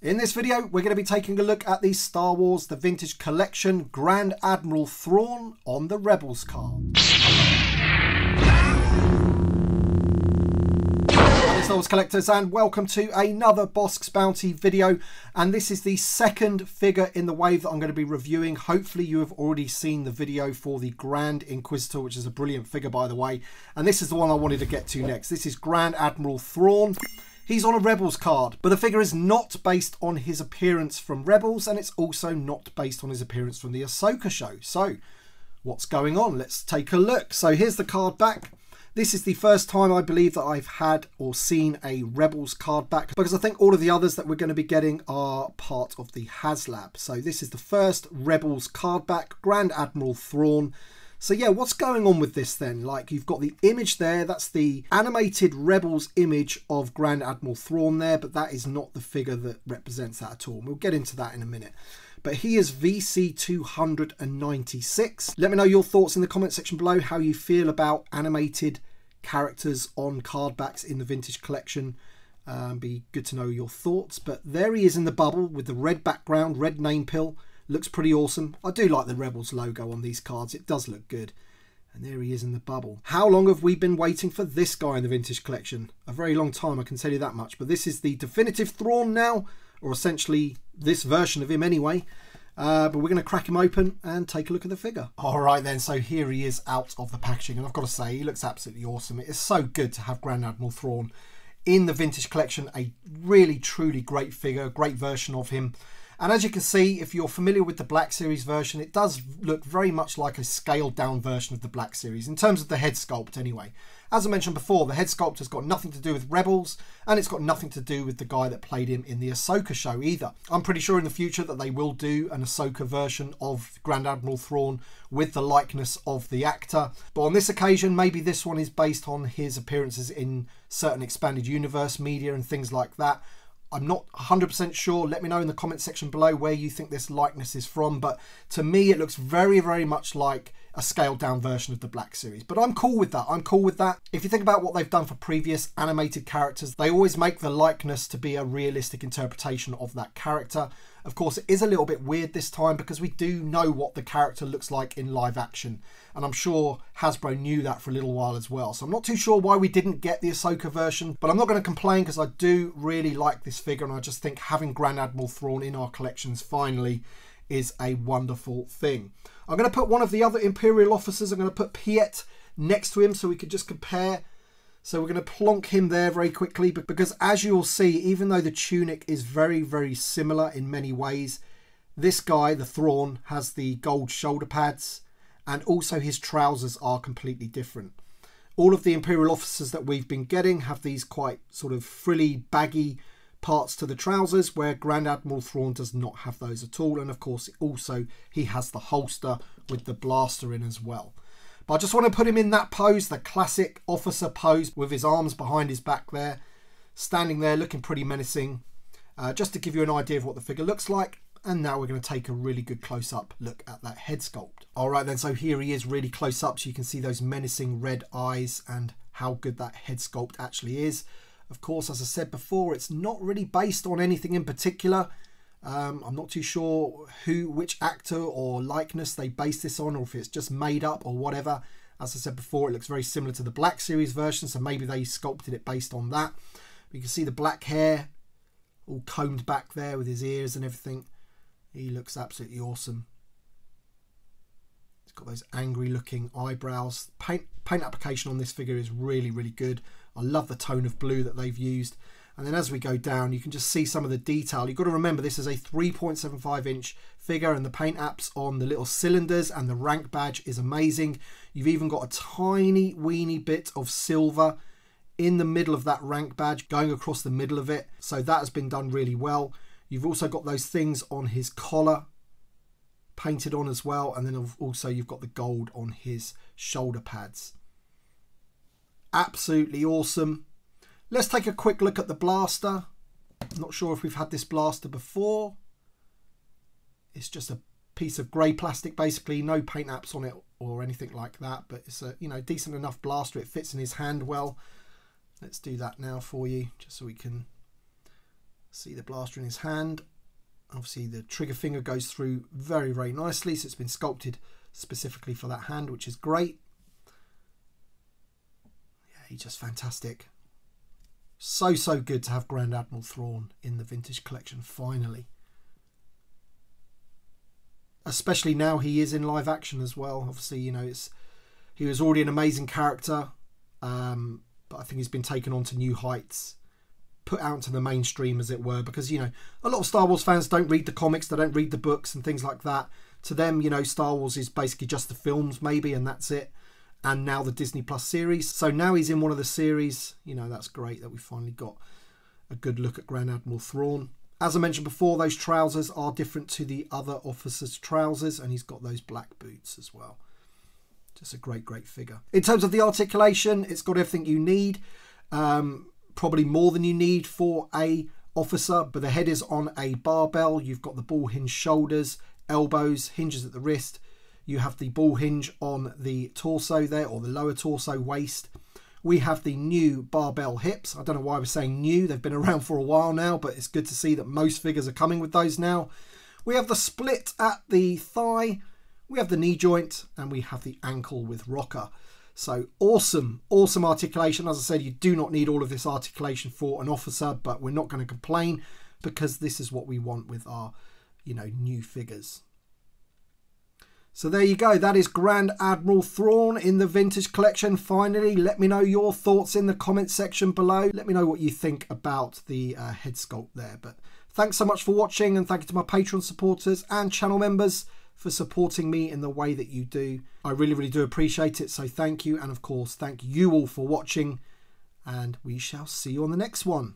In this video, we're going to be taking a look at the Star Wars The Vintage Collection Grand Admiral Thrawn on the Rebels card. Star Wars collectors, and welcome to another Bossk's Bounty video, and this is the second figure in the wave that I'm going to be reviewing. Hopefully you have already seen the video for the Grand Inquisitor, which is a brilliant figure by the way, and this is the one I wanted to get to next. This is Grand Admiral Thrawn. He's on a Rebels card, but the figure is not based on his appearance from Rebels, and it's also not based on his appearance from the Ahsoka show. So what's going on? Let's take a look. So here's the card back. This is the first time I believe that I've had or seen a Rebels card back, because I think all of the others that we're going to be getting are part of the HasLab. So this is the first Rebels card back, Grand Admiral Thrawn. So yeah, what's going on with this then? Like, you've got the image there, that's the animated Rebels image of Grand Admiral Thrawn there, but that is not the figure that represents that at all. We'll get into that in a minute. But he is VC 296. Let me know your thoughts in the comment section below, how you feel about animated characters on card backs in the vintage collection. Be good to know your thoughts. But there he is in the bubble with the red background, red name pill. Looks pretty awesome. I do like the Rebels logo on these cards. It does look good. And there he is in the bubble. How long have we been waiting for this guy in the vintage collection? A very long time, I can tell you that much. But this is the definitive Thrawn now, or essentially this version of him anyway. But we're going to crack him open and take a look at the figure. All right then, so here he is out of the packaging, and I've got to say, he looks absolutely awesome. It is so good to have Grand Admiral Thrawn in the vintage collection. A really, truly great figure, great version of him. And as you can see, if you're familiar with the Black Series version, it does look very much like a scaled down version of the Black Series, in terms of the head sculpt anyway. As I mentioned before, the head sculpt has got nothing to do with Rebels, and it's got nothing to do with the guy that played him in the Ahsoka show either. I'm pretty sure in the future that they will do an Ahsoka version of Grand Admiral Thrawn with the likeness of the actor. But on this occasion, maybe this one is based on his appearances in certain expanded universe media and things like that. I'm not 100% sure. Let me know in the comment section below where you think this likeness is from. But to me, it looks very, very much like a scaled down version of the Black Series. But I'm cool with that. I'm cool with that. If you think about what they've done for previous animated characters, they always make the likeness to be a realistic interpretation of that character. Of course, it is a little bit weird this time because we do know what the character looks like in live action. And I'm sure Hasbro knew that for a little while as well. So I'm not too sure why we didn't get the Ahsoka version, but I'm not going to complain because I do really like this figure. And I just think having Grand Admiral Thrawn in our collections finally is a wonderful thing. I'm going to put one of the other Imperial officers, I'm going to put Piet next to him so we could just compare. So we're going to plonk him there very quickly, but because as you'll see, even though the tunic is very, very similar in many ways, this guy, the Thrawn, has the gold shoulder pads, and also his trousers are completely different. All of the Imperial officers that we've been getting have these quite sort of frilly, baggy parts to the trousers, where Grand Admiral Thrawn does not have those at all. And of course, also he has the holster with the blaster in as well. But I just want to put him in that pose, the classic officer pose, with his arms behind his back there, standing there looking pretty menacing, just to give you an idea of what the figure looks like. And now we're going to take a really good close-up look at that head sculpt. All right then, so here he is really close up, so you can see those menacing red eyes and how good that head sculpt actually is. Of course, as I said before, it's not really based on anything in particular. I'm not too sure which actor or likeness they base this on, or if it's just made up or whatever. As I said before, it looks very similar to the Black Series version, so maybe they sculpted it based on that. You can see the black hair all combed back there with his ears and everything. He looks absolutely awesome. He's got those angry looking eyebrows. Paint application on this figure is really, really good. I love the tone of blue that they've used. And then as we go down, you can just see some of the detail. You've got to remember this is a 3.75 inch figure, and the paint apps on the little cylinders and the rank badge is amazing. You've even got a tiny weeny bit of silver in the middle of that rank badge going across the middle of it. So that has been done really well. You've also got those things on his collar painted on as well. And then also you've got the gold on his shoulder pads. Absolutely awesome. Let's take a quick look at the blaster. I'm not sure if we've had this blaster before. It's just a piece of grey plastic, basically, no paint apps on it or anything like that. But it's a decent enough blaster. It fits in his hand well. Let's do that now for you, just so we can See the blaster in his hand. Obviously the trigger finger goes through very, very nicely, so it's been sculpted specifically for that hand, which is great. Yeah, he's just fantastic. So good to have Grand Admiral Thrawn in the vintage collection finally. Especially now he is in live action as well. Obviously, you know, he was already an amazing character, but I think he's been taken on to new heights, put out to the mainstream, as it were, because, you know, a lot of Star Wars fans don't read the comics, they don't read the books and things like that. To them, you know, Star Wars is basically just the films maybe, and that's it. And now the Disney Plus series. So now he's in one of the series. You know, that's great that we finally got a good look at Grand Admiral Thrawn. As I mentioned before, those trousers are different to the other officers' trousers, and he's got those black boots as well. Just a great figure. In terms of the articulation, it's got everything you need. Probably more than you need for a officer, but the head is on a barbell. You've got the ball hinge shoulders, elbows, hinges at the wrist. You have the ball hinge on the torso there, or the lower torso, waist. We have the new barbell hips. I don't know why I was saying new. They've been around for a while now, but it's good to see that most figures are coming with those now. We have the split at the thigh. We have the knee joint, and we have the ankle with rocker. So awesome articulation. As I said, you do not need all of this articulation for an officer, but we're not going to complain because this is what we want with our, you know, new figures. So there you go. That is Grand Admiral Thrawn in the vintage collection. Finally, let me know your thoughts in the comment section below. Let me know what you think about the head sculpt there. But thanks so much for watching, and thank you to my Patreon supporters and channel members for supporting me in the way that you do. I really do appreciate it. So thank you. And of course, thank you all for watching, and we shall see you on the next one.